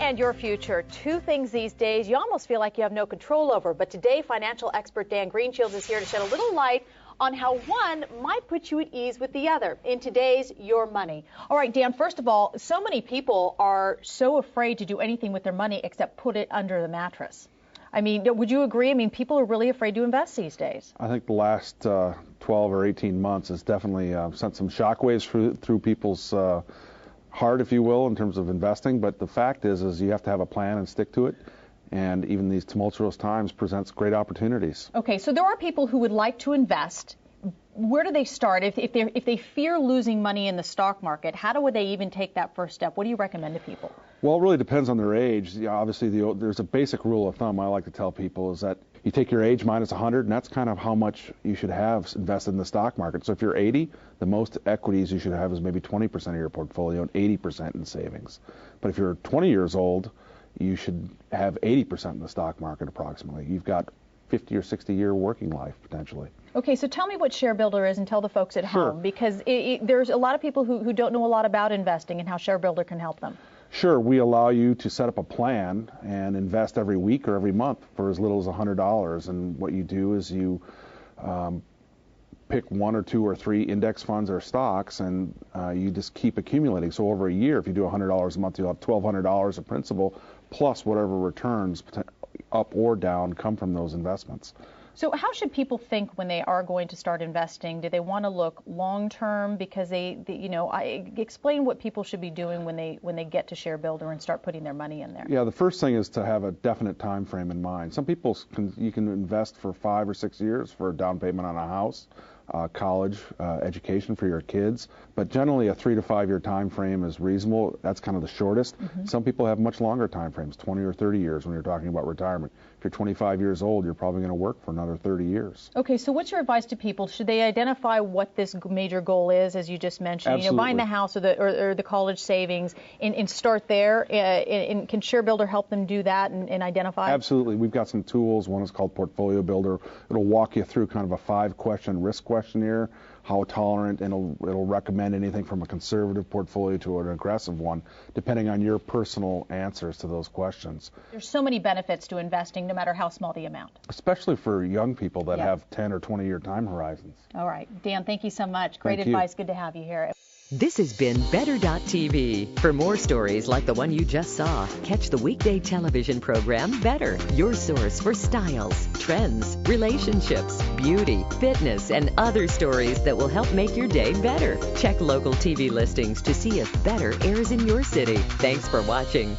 And your future. Two things these days you almost feel like you have no control over. But today, financial expert Dan Greenshields is here to shed a little light on how one might put you at ease with the other in today's Your Money. All right, Dan, first of all, so many people are so afraid to do anything with their money except put it under the mattress. I mean, would you agree? I mean, people are really afraid to invest these days. I think the last 12 or 18 months has definitely sent some shockwaves through people's heart, if you will, in terms of investing. But the fact is you have to have a plan and stick to it. And even these tumultuous times presents great opportunities. Okay, so there are people who would like to invest. Where do they start? If they fear losing money in the stock market, how would they even take that first step? What do you recommend to people? Well, it really depends on their age. Obviously, there's a basic rule of thumb I like to tell people is that you take your age minus 100, and that's kind of how much you should have invested in the stock market. So if you're 80, the most equities you should have is maybe 20% of your portfolio and 80% in savings. But if you're 20 years old, you should have 80% in the stock market approximately. You've got 50 or 60-year working life potentially. Okay, so tell me what ShareBuilder is and tell the folks at home, because there's a lot of people who don't know a lot about investing and how ShareBuilder can help them. Sure, we allow you to set up a plan and invest every week or every month for as little as $100. And what you do is you pick one or two or three index funds or stocks, and you just keep accumulating. So over a year, if you do $100 a month, you'll have $1,200 of principal plus whatever returns, up or down, come from those investments. So how should people think when they are going to start investing? Do they want to look long-term? Because I explain what people should be doing when they get to ShareBuilder and start putting their money in there. Yeah, the first thing is to have a definite time frame in mind. Some people you can invest for 5 or 6 years for a down payment on a house, college education for your kids, but generally a 3 to 5 year time frame is reasonable. That's kind of the shortest. Some people have much longer time frames, 20 or 30 years when you're talking about retirement. If you're 25 years old, you're probably going to work for another 30 years. Okay, so what's your advice to people? Should they identify what this major goal is, as you just mentioned? Absolutely. Buying the house or the college savings, and start there. And can ShareBuilder help them do that and identify? Absolutely. We've got some tools. One is called Portfolio Builder. It'll walk you through kind of a 5-question risk questionnaire, how tolerant, and it'll recommend anything from a conservative portfolio to an aggressive one, depending on your personal answers to those questions. There's so many benefits to investing, no matter how small the amount. Especially for young people that have 10 or 20-year time horizons. All right. Dan, thank you so much. Great advice. Good to have you here. This has been Better.tv. For more stories like the one you just saw, catch the weekday television program Better, your source for styles, trends, relationships, beauty, fitness, and other stories that will help make your day better. Check local TV listings to see if Better airs in your city. Thanks for watching.